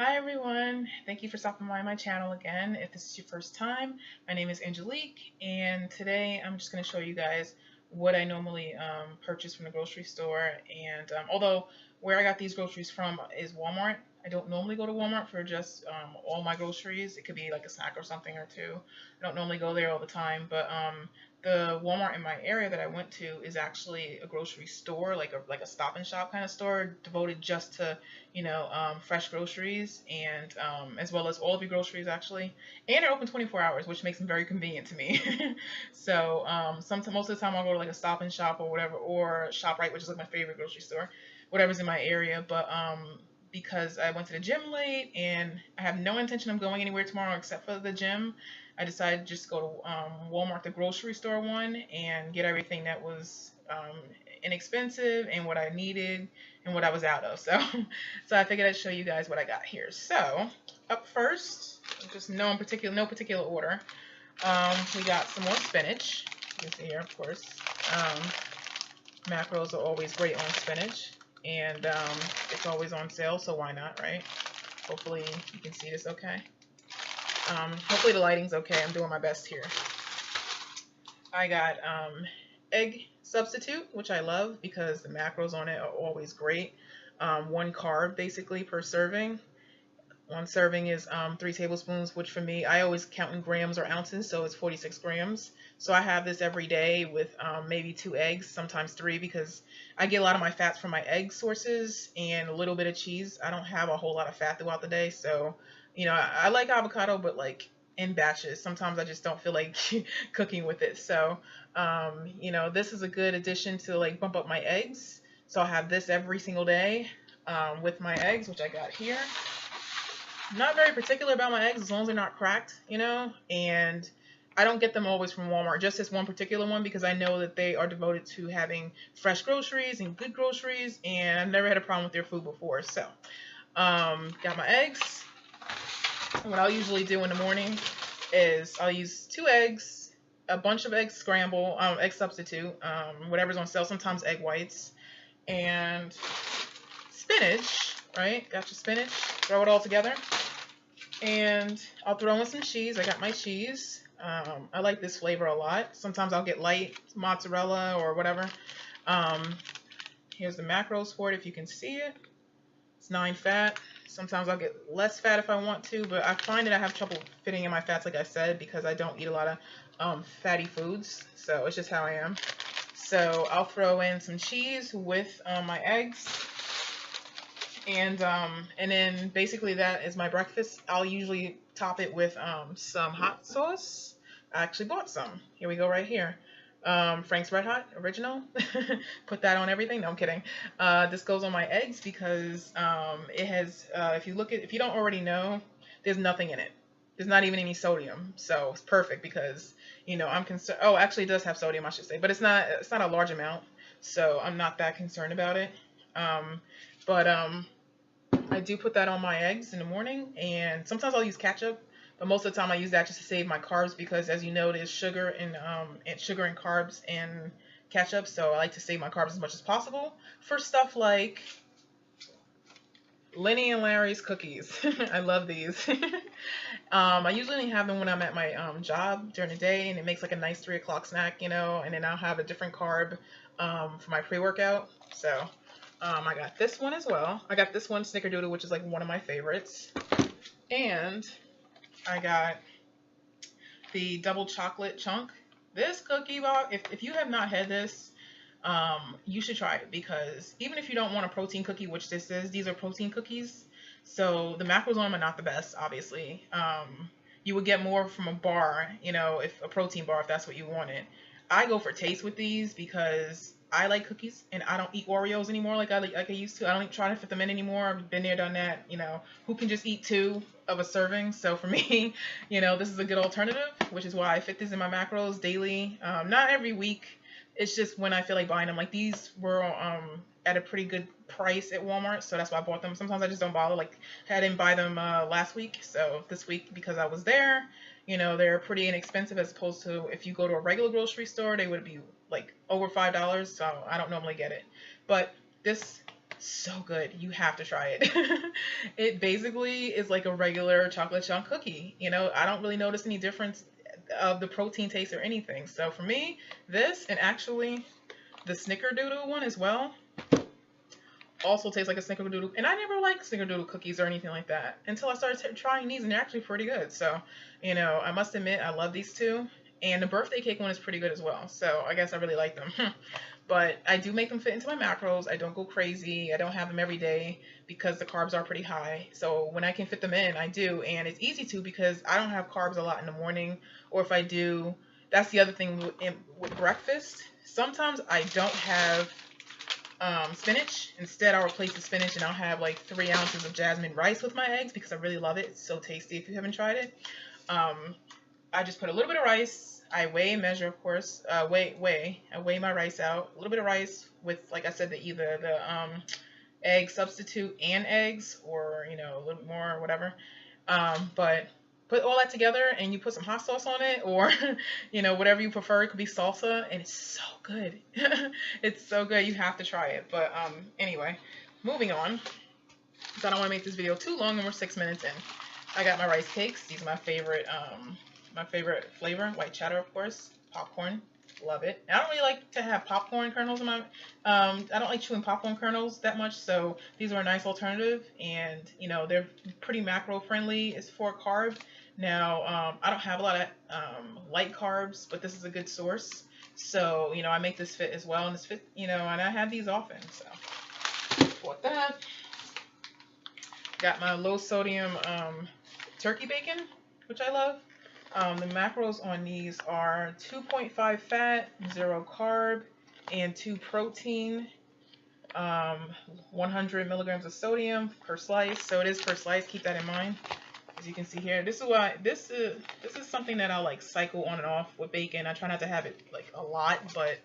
Hi everyone, thank you for stopping by my channel again. If this is your first time, my name is Angelique and today I'm just going to show you guys what I normally purchase from the grocery store. And although where I got these groceries from is Walmart, I don't normally go to Walmart for just all my groceries. It could be like a snack or something or two. I don't normally go there all the time, but the Walmart in my area that I went to is actually a grocery store, like a Stop and Shop kind of store devoted just to fresh groceries and as well as all of your groceries actually. And they're open 24 hours, which makes them very convenient to me. So most of the time I'll go to like a Stop and Shop or whatever, or ShopRite, which is like my favorite grocery store, whatever's in my area. But because I went to the gym late and I have no intention of going anywhere tomorrow except for the gym, I decided to just go to Walmart, the grocery store one, and get everything that was inexpensive and what I needed and what I was out of. So I figured I'd show you guys what I got here. So up first, just no particular order. We got some more spinach. You can see here, of course. Macros are always great on spinach, and it's always on sale, so why not, right? Hopefully you can see this okay. Hopefully the lighting's okay. I'm doing my best here. I got egg substitute, which I love because the macros on it are always great. 1 carb basically per serving. 1 serving is 3 tablespoons, which for me, I always count in grams or ounces, so it's 46 grams. So I have this every day with maybe 2 eggs, sometimes 3, because I get a lot of my fats from my egg sources and a little bit of cheese. I don't have a whole lot of fat throughout the day, so I like avocado, but like in batches. Sometimes I just don't feel like cooking with it. So this is a good addition to like bump up my eggs. So I'll have this every single day with my eggs, which I got here. Not very particular about my eggs as long as they're not cracked, and I don't get them always from Walmart, just this one particular one, because I know that they are devoted to having fresh groceries and good groceries, and I've never had a problem with their food before. So got my eggs. What I'll usually do in the morning is I'll use 2 eggs, a bunch of eggs scramble, egg substitute, whatever's on sale, sometimes egg whites, and spinach, right? Got your spinach, throw it all together. And I'll throw in some cheese. I got my cheese. I like this flavor a lot. Sometimes I'll get light mozzarella or whatever. Here's the macros for it if you can see it. It's 9 fat. Sometimes I'll get less fat if I want to, but I find that I have trouble fitting in my fats, like I said, because I don't eat a lot of fatty foods. So it's just how I am. So I'll throw in some cheese with my eggs. And then basically that is my breakfast. I'll usually top it with some hot sauce. I actually bought some. Here we go right here. Frank's Red Hot Original. Put that on everything. No, I'm kidding. This goes on my eggs because it has, if you don't already know, there's nothing in it. There's not even any sodium. So it's perfect because, I'm concerned. Oh, actually it does have sodium, I should say, but it's not a large amount. So I'm not that concerned about it. But I do put that on my eggs in the morning, and sometimes I'll use ketchup, but most of the time I use that just to save my carbs because, as you know, there's sugar and carbs in ketchup, so I like to save my carbs as much as possible for stuff like Lenny and Larry's cookies. I love these. I usually have them when I'm at my job during the day, and it makes like a nice 3 o'clock snack, and then I'll have a different carb for my pre-workout. So I got this one as well. I got this one, Snickerdoodle, which is like one of my favorites. And I got the double chocolate chunk. This cookie box, if you have not had this, you should try it, because even if you don't want a protein cookie, which this is, these are protein cookies. So the macros on them are not the best, obviously. You would get more from a bar, if a protein bar, if that's what you wanted. I go for taste with these because I like cookies and I don't eat Oreos anymore like I used to. I don't even try to fit them in anymore. I've been there, done that. Who can just eat 2 of a serving? So for me, this is a good alternative, which is why I fit these in my macros daily. Not every week. It's just when I feel like buying them. Like these were at a pretty good price at Walmart, so that's why I bought them. Sometimes I just don't bother. Like I didn't buy them last week, so this week because I was there. They're pretty inexpensive as opposed to if you go to a regular grocery store, they would be like over $5, so I don't normally get it. But this So good. You have to try it. It basically is like a regular chocolate chunk cookie. You know, I don't really notice any difference of the protein taste or anything. So for me, this and actually the Snickerdoodle one as well also tastes like a Snickerdoodle. And I never liked Snickerdoodle cookies or anything like that until I started trying these, and they're actually pretty good. So, you know, I must admit I love these two. And the birthday cake one is pretty good as well. So I guess I really like them. But I do make them fit into my macros. I don't go crazy. I don't have them every day because the carbs are pretty high. So when I can fit them in, I do. And it's easy to because I don't have carbs a lot in the morning. Or if I do, that's the other thing with breakfast. Sometimes I don't have spinach. Instead, I'll replace the spinach and I'll have like 3 ounces of jasmine rice with my eggs because I really love it. It's so tasty if you haven't tried it. I just put a little bit of rice. I weigh and measure, of course. I weigh my rice out. A little bit of rice with, like I said, either the egg substitute and eggs, or you know, a little more or whatever. But put all that together and you put some hot sauce on it, or you know, whatever you prefer. It could be salsa, and it's so good. It's so good. You have to try it. But anyway, moving on, because I don't want to make this video too long, and we're 6 minutes in. I got my rice cakes. These are my favorite flavor, white cheddar, of course, popcorn. Love it. And I don't really like to have popcorn kernels in my, I don't like chewing popcorn kernels that much, so these are a nice alternative, and, you know, they're pretty macro friendly as for carb. Now, I don't have a lot of light carbs, but this is a good source. So, you know, I make this fit as well, and this fit, you know, and I have these often, so bought that. Got my low sodium turkey bacon, which I love. The macros on these are 2.5 fat, 0 carb, and 2 protein, 100 milligrams of sodium per slice. So it is per slice. Keep that in mind. As you can see here, this is something that I like cycle on and off with bacon. I try not to have it like a lot, but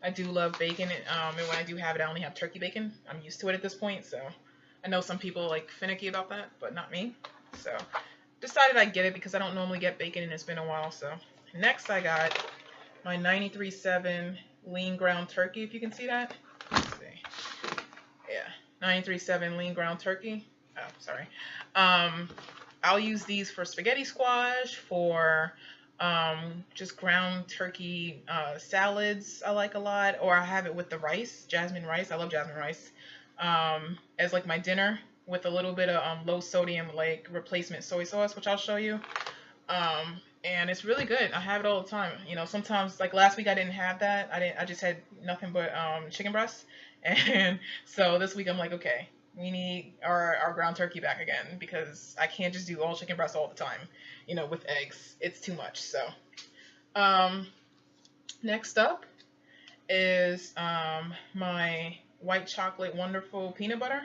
I do love bacon. And when I do have it, I only have turkey bacon. I'm used to it at this point, so I know some people like finicky about that, but not me. So decided I'd get it because I don't normally get bacon and it's been a while. So next I got my 93.7 lean ground turkey, if you can see that. Let's see. Yeah, 93.7 lean ground turkey. Oh, sorry. I'll use these for spaghetti squash, for just ground turkey salads I like a lot, or I have it with the rice, jasmine rice. I love jasmine rice. As like my dinner, with a little bit of low sodium like replacement soy sauce, which I'll show you. And it's really good. I have it all the time. You know, sometimes like last week I didn't have that. I just had nothing but chicken breasts. And so this week I'm like, okay, we need our ground turkey back again, because I can't just do all chicken breasts all the time, you know, with eggs. It's too much. So next up is my white chocolate wonderful peanut butter.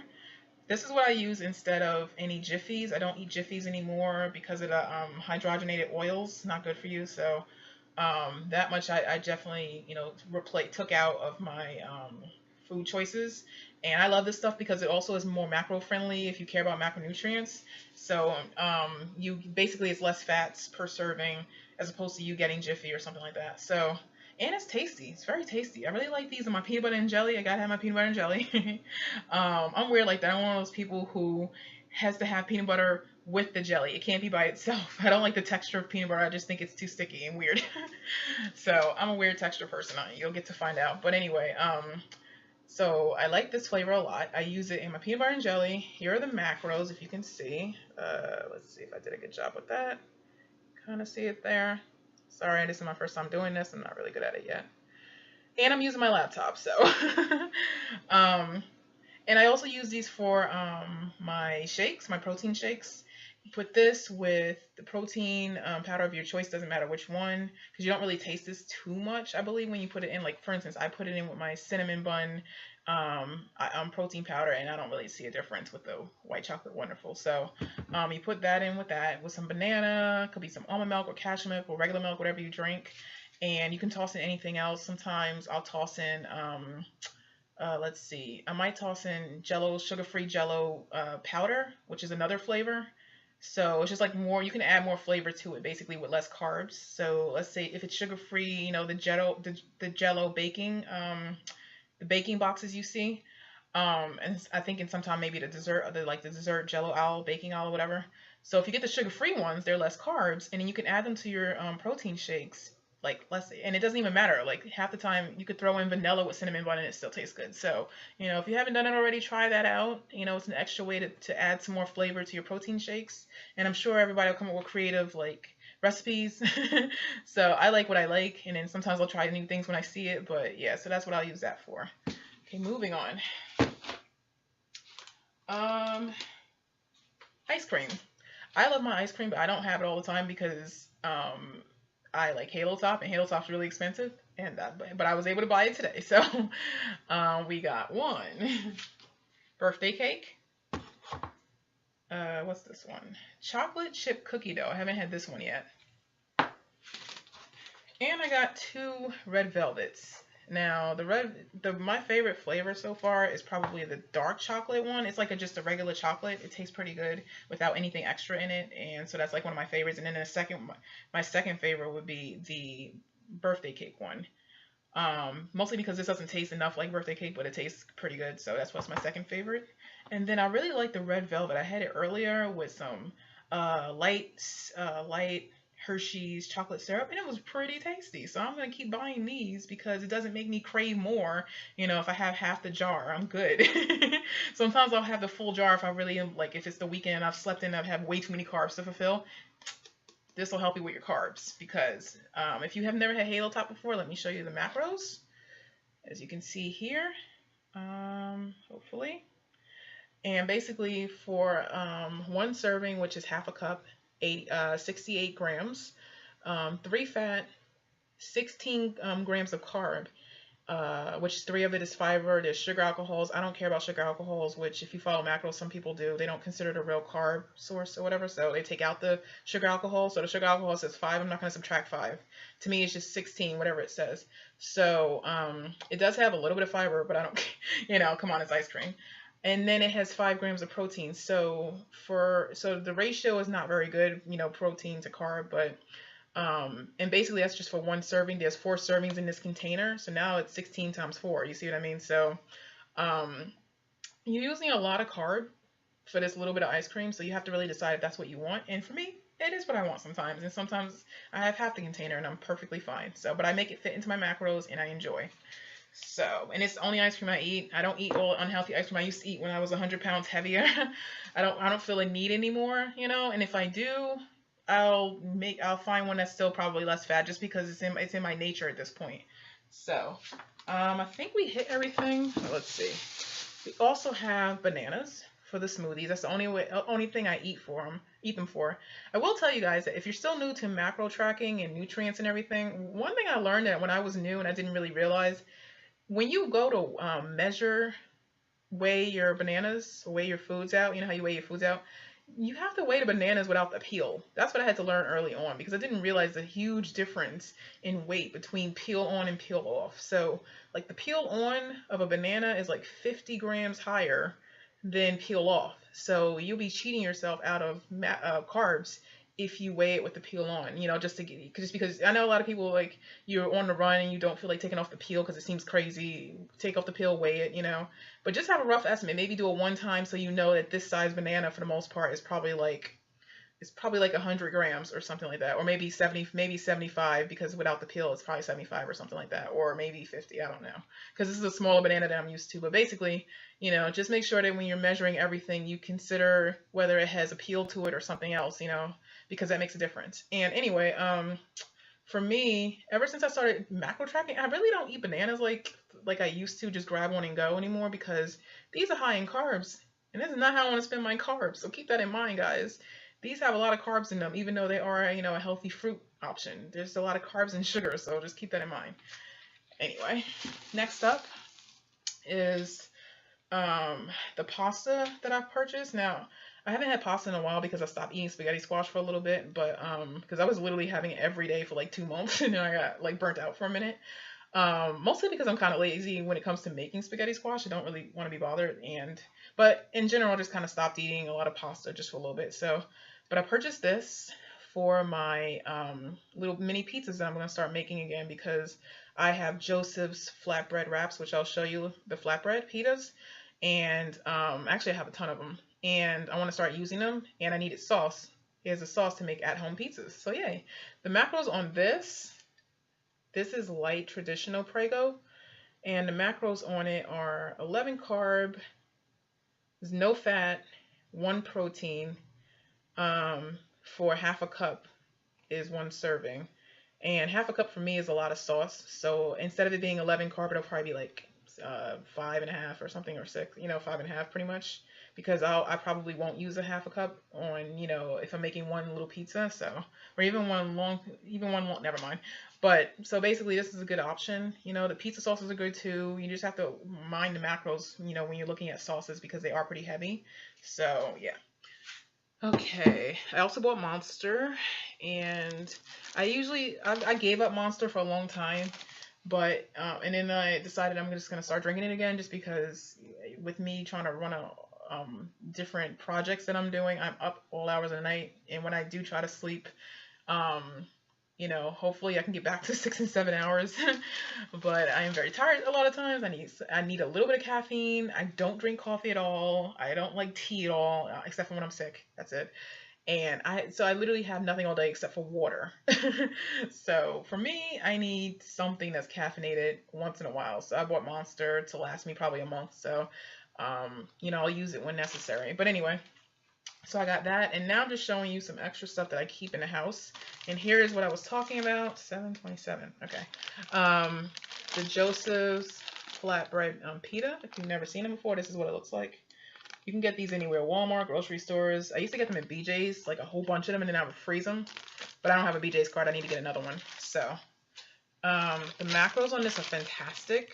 This is what I use instead of any Jiffies. I don't eat Jiffies anymore because of the hydrogenated oils. Not good for you. So that much I definitely, you know, took out of my food choices. And I love this stuff because it also is more macro friendly if you care about macronutrients. So you basically, it's less fats per serving as opposed to you getting Jiffy or something like that. So, and it's tasty. It's very tasty. I really like these in my peanut butter and jelly. I gotta have my peanut butter and jelly. I'm weird like that. I'm one of those people who has to have peanut butter with the jelly. It can't be by itself. I don't like the texture of peanut butter. I just think it's too sticky and weird. So I'm a weird texture person. You'll get to find out. But anyway, so I like this flavor a lot. I use it in my peanut butter and jelly. Here are the macros, if you can see. Let's see if I did a good job with that. Kind of see it there. Sorry, this is my first time doing this. I'm not really good at it yet. And I'm using my laptop, so. And I also use these for my shakes, my protein shakes. You put this with the protein powder of your choice, doesn't matter which one, because you don't really taste this too much, I believe, when you put it in. Like, for instance, I put it in with my cinnamon bun protein powder, and I don't really see a difference with the white chocolate wonderful. So you put that in with some banana, could be some almond milk or cashew milk or regular milk, whatever you drink, and you can toss in anything else. Sometimes I'll toss in let's see, I might toss in Jello, sugar-free Jello powder, which is another flavor. So it's just like more, you can add more flavor to it basically with less carbs. So let's say if it's sugar-free, you know, the Jello baking, the baking boxes you see, And I think in sometime maybe the dessert, the dessert Jello owl, baking owl, whatever. So if you get the sugar-free ones, they're less carbs, and then you can add them to your protein shakes, like less, and it doesn't even matter. Like half the time, you could throw in vanilla with cinnamon bun, and it still tastes good. So if you haven't done it already, try that out. It's an extra way to add some more flavor to your protein shakes, and I'm sure everybody will come up with creative like recipes. So I like what I like, and then sometimes I'll try new things when I see it. But yeah, so that's what I'll use that for. Okay, moving on. Ice cream. I love my ice cream, but I don't have it all the time because I like Halo Top, and Halo Top's really expensive. And but I was able to buy it today, so we got one birthday cake. What's this one? Chocolate chip cookie dough. I haven't had this one yet. And I got 2 red velvets. Now my favorite flavor so far is probably the dark chocolate one. It's like just a regular chocolate. It tastes pretty good without anything extra in it, and so that's like one of my favorites. And then my second favorite would be the birthday cake one. Mostly because this doesn't taste enough like birthday cake, but it tastes pretty good, so that's what's my second favorite. And then I really like the red velvet. I had it earlier with some light Hershey's chocolate syrup, and it was pretty tasty. So I'm gonna keep buying these because it doesn't make me crave more. If I have half the jar, I'm good. Sometimes I'll have the full jar if I really am, like if it's the weekend and I've slept in, I've had way too many carbs to fulfill. This will help you with your carbs because if you have never had Halo Top before, let me show you the macros. As you can see here, hopefully. And basically for 1 serving, which is half a cup, 68 grams, 3 fat, 16 grams of carb, which 3 of it is fiber. There's sugar alcohols. I don't care about sugar alcohols, which if you follow macros, some people do. They don't consider it a real carb source or whatever, so they take out the sugar alcohol. So the sugar alcohol says 5. I'm not going to subtract 5. To me, it's just 16, whatever it says. So it does have a little bit of fiber, but I don't, come on, it's ice cream. And then it has 5 grams of protein. So the ratio is not very good, protein to carb, but and basically that's just for 1 serving. There's 4 servings in this container, so now it's 16 times 4. You see what I mean? So you're using a lot of carb for this little bit of ice cream, so you have to really decide if that's what you want. And for me, it is what I want sometimes, and sometimes I have half the container and I'm perfectly fine. So, but I make it fit into my macros and I enjoy. So, and it's the only ice cream I eat. I don't eat all unhealthy ice cream I used to eat when I was 100 pounds heavier. I don't feel a need anymore, and if I do, I'll find one that's still probably less fat just because it's in my nature at this point. So, I think we hit everything. Let's see. We also have bananas for the smoothies. That's the only thing I eat them for. I will tell you guys that if you're still new to macro tracking and nutrients and everything, one thing I learned that when I was new and I didn't really realize, when you go to weigh your bananas, weigh your foods out, you know how you weigh your foods out? You have to weigh the bananas without the peel. That's what I had to learn early on because I didn't realize the huge difference in weight between peel on and peel off. So like the peel on of a banana is like 50 grams higher than peel off. So you'll be cheating yourself out of carbs if you weigh it with the peel on, just because I know a lot of people, like, you're on the run and you don't feel like taking off the peel because it seems crazy. Take off the peel, weigh it, but just have a rough estimate. Maybe do it 1 time so you know that this size banana for the most part is probably like 100 grams or something like that, or maybe 70, maybe 75, because without the peel it's probably 75 or something like that, or maybe 50. I don't know, because this is a smaller banana that I'm used to. But basically, just make sure that when you're measuring everything, you consider whether it has a peel to it or something else, because that makes a difference. And anyway, for me, ever since I started macro tracking, I really don't eat bananas like I used to, just grab one and go anymore, because these are high in carbs, and this is not how I want to spend my carbs. So keep that in mind, guys. These have a lot of carbs in them, even though they are, a healthy fruit option. There's a lot of carbs and sugar, so just keep that in mind. Anyway, next up is the pasta that I've purchased. Now, I haven't had pasta in a while because I stopped eating spaghetti squash for a little bit, but because I was literally having it every day for like 2 months, and then I got like burnt out for a minute. Mostly because I'm kind of lazy when it comes to making spaghetti squash. I don't really want to be bothered, but in general, I just kind of stopped eating a lot of pasta just for a little bit. So, but I purchased this for my little mini pizzas that I'm going to start making again, because I have Joseph's flatbread wraps, which I'll show you, the flatbread pizzas. And actually I have a ton of them, and I want to start using them, and I needed sauce. Here's a sauce to make at-home pizzas. So yay. The macros on this is light traditional Prego, and the macros on it are 11 carb, there's no fat, 1 protein, for half a cup is 1 serving. And half a cup for me is a lot of sauce. So instead of it being 11 carb, it'll probably be like 5.5 or something, or 6, 5.5 pretty much. Because I probably won't use a half a cup on, if I'm making one little pizza. So, or even one long, never mind. But so basically this is a good option. The pizza sauces are good too. You just have to mind the macros, when you're looking at sauces, because they are pretty heavy. So yeah. Okay, I also bought Monster, and I gave up Monster for a long time, but and then I decided I'm just gonna start drinking it again, just because with me trying to run a different projects that I'm doing, I'm up all hours of the night, and when I do try to sleep, um, hopefully I can get back to 6 and 7 hours. But I am very tired a lot of times. I need a little bit of caffeine. I don't drink coffee at all. I don't like tea at all, except for when I'm sick. That's it. And I literally have nothing all day except for water. So for me, I need something that's caffeinated once in a while. So I bought Monster to last me probably a month. So, I'll use it when necessary. But anyway. So I got that, and now I'm just showing you some extra stuff that I keep in the house. And here is what I was talking about. 727. Okay. The Joseph's flatbread pita. If you've never seen them before, this is what it looks like. You can get these anywhere: Walmart, grocery stores. I used to get them at BJ's, like a whole bunch of them, and then I would freeze them. But I don't have a BJ's card. I need to get another one. So the macros on this are fantastic.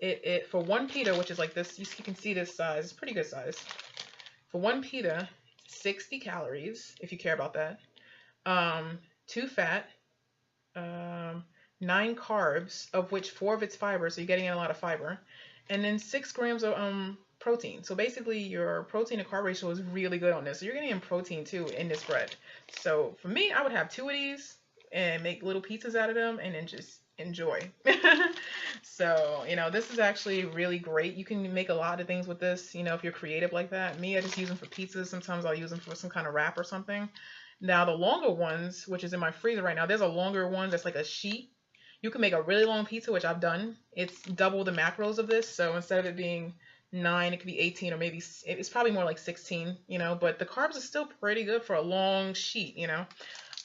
It for 1 pita, which is like this, you can see this size. It's pretty good size. For 1 pita, 60 calories, if you care about that. 2 fat, 9 carbs, of which 4 of it's fiber, so you're getting in a lot of fiber. And then 6 grams of protein. So basically your protein to carb ratio is really good on this. So you're getting in protein too in this bread. So for me, I would have 2 of these and make little pizzas out of them, and then just enjoy. So this is actually really great. You can make a lot of things with this, if you're creative like that. Me, I just use them for pizzas. Sometimes I'll use them for some kind of wrap or something. Now the longer ones, which is in my freezer right now, there's a longer one that's like a sheet. You can make a really long pizza, which I've done. It's double the macros of this. So instead of it being 9, it could be 18, or maybe it's probably more like 16, but the carbs are still pretty good for a long sheet.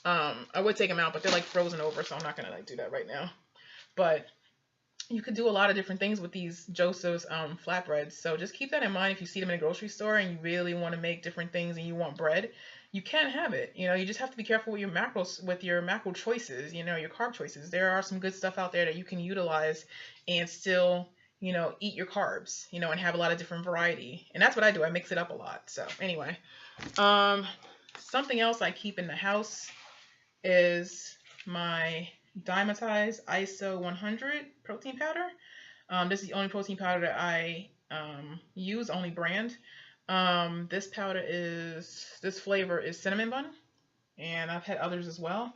I would take them out, but they're like frozen over, so I'm not gonna do that right now. But you could do a lot of different things with these Joseph's flatbreads. So just keep that in mind. If you see them in a grocery store and you really want to make different things and you want bread, you can have it. You just have to be careful with your macro choices, your carb choices. There are some good stuff out there that you can utilize and still, eat your carbs, and have a lot of different variety. And that's what I do. I mix it up a lot. So anyway, something else I keep in the house is my Dymatize ISO 100 protein powder. This is the only protein powder that I use, only brand. This flavor is cinnamon bun, and I've had others as well.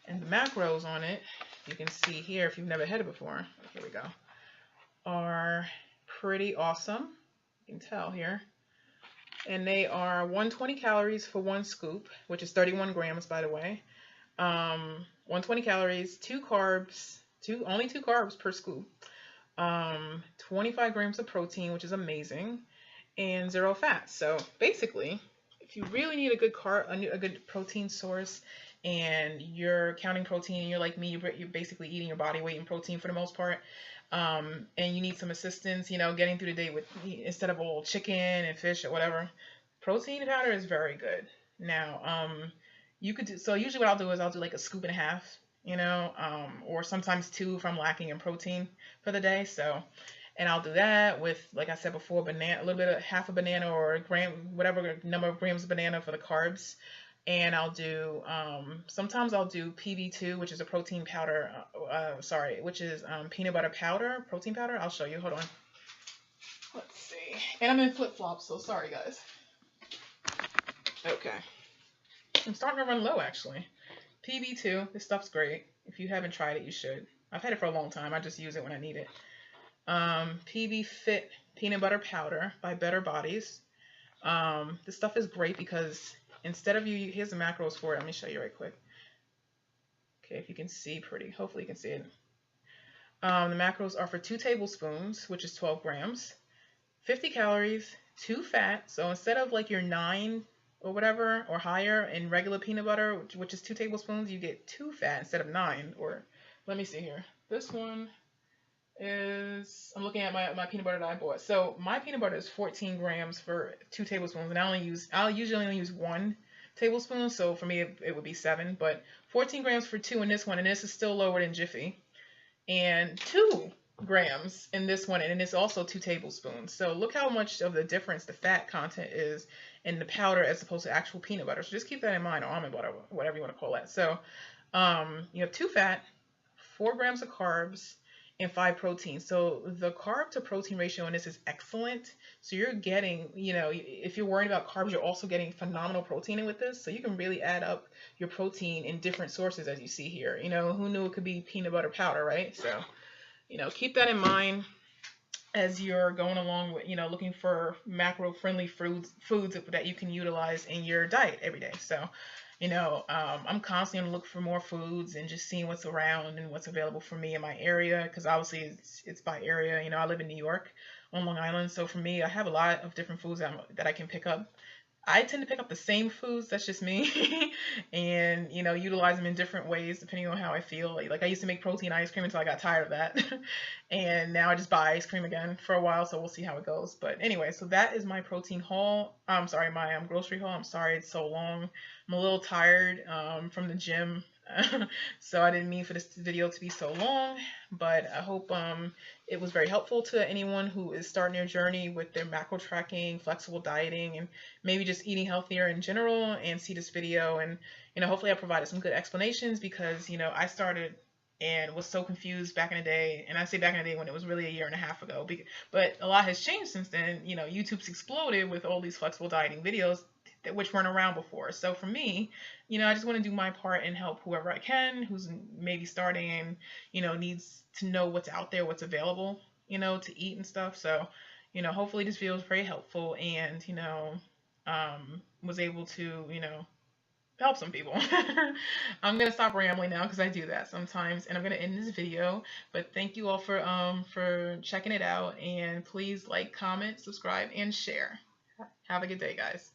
And the macros on it, you can see here if you've never had it before, here we go, are pretty awesome. You can tell here. And they are 120 calories for 1 scoop, which is 31 grams, by the way. 120 calories, 2 carbs, only 2 carbs per scoop, 25 grams of protein, which is amazing, and 0 fat. So basically, if you really need a good protein source, and you're counting protein, and you're like me, you're basically eating your body weight in protein for the most part, and you need some assistance, getting through the day instead of all chicken and fish or whatever, protein powder is very good. Now, you could do, so usually what I'll do is I'll do like a scoop and a half, or sometimes 2 if I'm lacking in protein for the day. So, and I'll do that with, like I said before, banana, a little bit of half a banana or a gram, whatever number of grams of banana for the carbs. And I'll do, sometimes I'll do PB2, which is a protein powder, which is peanut butter powder, protein powder. I'll show you, hold on. Let's see. And I'm in flip-flops, so sorry guys. Okay. I'm starting to run low, actually. PB2, this stuff's great. If you haven't tried it, you should. I've had it for a long time. I just use it when I need it. PB Fit peanut butter powder by Better Bodies. This stuff is great because instead of here's the macros for it. Let me show you right quick. Okay, if you can see pretty, hopefully you can see it. The macros are for 2 tablespoons, which is 12 grams, 50 calories, 2 fat. So instead of like your 9 or whatever or higher in regular peanut butter, which is 2 tablespoons, you get 2 fat instead of 9. Or let me see here. This one is, I'm looking at my peanut butter that I bought. So my peanut butter is 14 grams for 2 tablespoons, and I'll usually only use 1 tablespoon. So for me it would be 7, but 14 grams for 2 in this one, and this is still lower than Jiffy, and 2 grams in this one, and it's also 2 tablespoons. So look how much of the difference the fat content is in the powder as opposed to actual peanut butter. So just keep that in mind, or almond butter, whatever you want to call that. So you have 2 fat, 4 grams of carbs, and 5 protein. So the carb to protein ratio in this is excellent. So you're getting, if you're worried about carbs, you're also getting phenomenal protein in with this. So you can really add up your protein in different sources, as you see here. Who knew it could be peanut butter powder, right? So, keep that in mind as you're going along with, looking for macro-friendly foods that you can utilize in your diet every day. So, I'm constantly on the look for more foods and just seeing what's around and what's available for me in my area, because obviously it's by area. I live in New York on Long Island, so for me, I have a lot of different foods that I can pick up. I tend to pick up the same foods, that's just me, and utilize them in different ways depending on how I feel. Like I used to make protein ice cream until I got tired of that, and now I just buy ice cream again for a while, so we'll see how it goes. But anyway, so that is my protein haul. I'm sorry, my grocery haul. I'm sorry it's so long. I'm a little tired from the gym, so I didn't mean for this video to be so long, but I hope it was very helpful to anyone who is starting their journey with their macro tracking, flexible dieting, and maybe just eating healthier in general, and see this video. And hopefully I provided some good explanations, because I started and was so confused back in the day, and I say back in the day when it was really a year and a half ago, but a lot has changed since then. YouTube's exploded with all these flexible dieting videos which weren't around before. So for me, I just want to do my part and help whoever I can who's maybe starting and, needs to know what's out there, what's available, to eat and stuff. So, hopefully this video was very helpful and, was able to, help some people. I'm going to stop rambling now because I do that sometimes, and I'm going to end this video. But thank you all for checking it out, and please like, comment, subscribe, and share. Have a good day, guys.